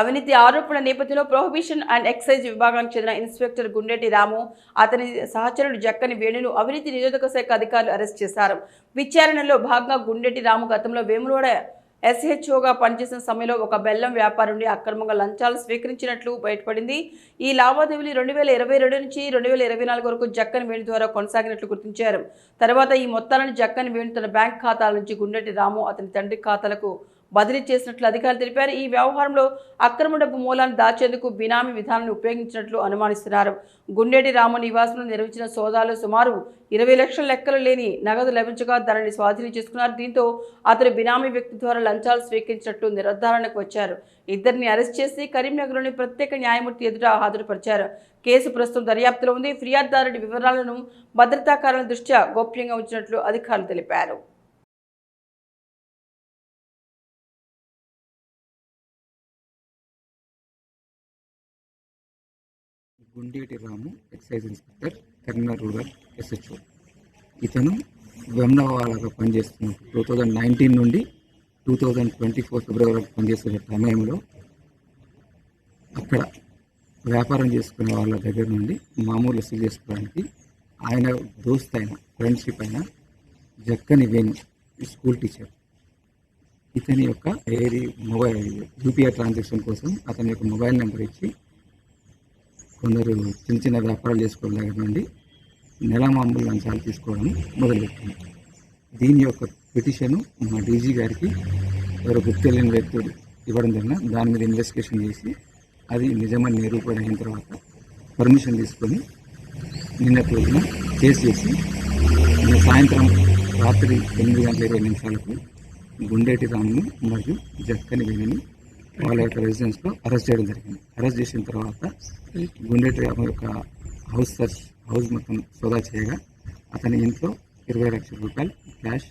అవినీతి ఆరోపణల నేపథ్యంలో ప్రొహిబిషన్ అండ్ ఎక్సైజ్ విభాగానికి చెందిన ఇన్స్పెక్టర్ గుండెటి రాము, అతని సహచరుడు జక్కని వేణును అవినీతి నిరోధక శాఖ అధికారులు అరెస్ట్ చేశారు. విచారణలో భాగంగా గుండెటి రాము గతంలో వేములవాడ ఎస్హెచ్ఓగా పనిచేసిన సమయంలో ఒక బెల్లం వ్యాపారి నుండి అక్రమంగా లంచాలు స్వీకరించినట్లు బయటపడింది. ఈ లావాదేవీలు 2022 నుంచి 2024 వరకు జక్కని వేణు ద్వారా కొనసాగినట్లు గుర్తించారు. తర్వాత ఈ మొత్తాలను జక్కని వేణు తన బ్యాంక్ ఖాతాల నుంచి గుండెటి రాము అతని తండ్రి ఖాతాలకు బదిలీ చేసినట్లు అధికారులు తెలిపారు. ఈ వ్యవహారంలో అక్రమ డబ్బు మూలాన్ని దాచేందుకు బినామీ విధానాన్ని ఉపయోగించినట్లు అనుమానిస్తున్నారు. గుండెటి రాము నివాసంలో నిర్వహించిన సోదాలు సుమారు 20 లక్షల లెక్కలు లేని నగదు లభించగా దానిని స్వాధీనం చేసుకున్నారు. దీంతో అతను బినామీ వ్యక్తి ద్వారా లంచాలు స్వీకరించినట్లు నిర్ధారణకు వచ్చారు. ఇద్దరిని అరెస్ట్ చేసి కరీంనగర్లోని ప్రత్యేక న్యాయమూర్తి ఎదుట హాజరుపరిచారు. కేసు ప్రస్తుతం దర్యాప్తులో ఉంది. ఫిర్యాదుదారుడి వివరాలను భద్రతా కారణాల దృష్ట్యా గోప్యంగా ఉంచినట్లు అధికారులు తెలిపారు. Gundeti Ramu, excise inspector, Karimnagar rural SHO. ఇతను వేములవాడగా పనిచేస్తున్నప్పుడు 2019 నుండి 2024 ఫిబ్రవరి వరకు పనిచేస్తున్న సమయంలో అక్కడ వ్యాపారం చేసుకునే వాళ్ళ దగ్గర నుండి మామూలు వసూలు చేసుకోవడానికి ఆయన దోస్త్ అయిన ఫ్రెండ్షిప్ అయిన జక్కని వేణు, స్కూల్ టీచర్, ఇతని యొక్క మొబైల్ యూపీఐ ట్రాన్సాక్షన్ కోసం అతని యొక్క మొబైల్ నెంబర్ ఇచ్చి కొందరు చిన్న చిన్న వ్యాపారాలు చేసుకోవడం దగ్గర నుండి నెల మామూలు లంచాలు తీసుకోవడం మొదలుపెట్టింది. దీని యొక్క పిటిషను మా డీజీ గారికి ఎవరు గుర్తు తెలియని వ్యక్తులు ఇవ్వడం జరిగిన దాని మీద ఇన్వెస్టిగేషన్ చేసి అది నిజమని నిరూపణ అయిన తర్వాత పర్మిషన్ తీసుకొని నిన్నటి రోజున కేసు చేసి నిన్న సాయంత్రం రాత్రి 8:20 గుండేటి రామును మరియు జక్కని వేణుని వాళ్ళ యొక్క రెసిడెన్స్లో అరెస్ట్ చేయడం జరిగింది. అరెస్ట్ చేసిన తర్వాత గుండెటి రాము యొక్క హౌస్ మొత్తం సోదా చేయగా అతని ఇంట్లో 20 లక్షల రూపాయలు క్యాష్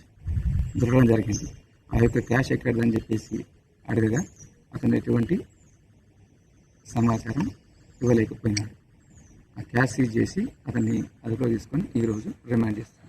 దొరకడం జరిగింది. ఆ యొక్క క్యాష్ ఎక్కడదని చెప్పేసి అడగగా అతను ఎటువంటి సమాచారం ఇవ్వలేకపోయినాడు. ఆ క్యాష్ సీజ్ చేసి అతన్ని అదుపులో తీసుకొని ఈరోజు రిమాండ్ చేస్తారు.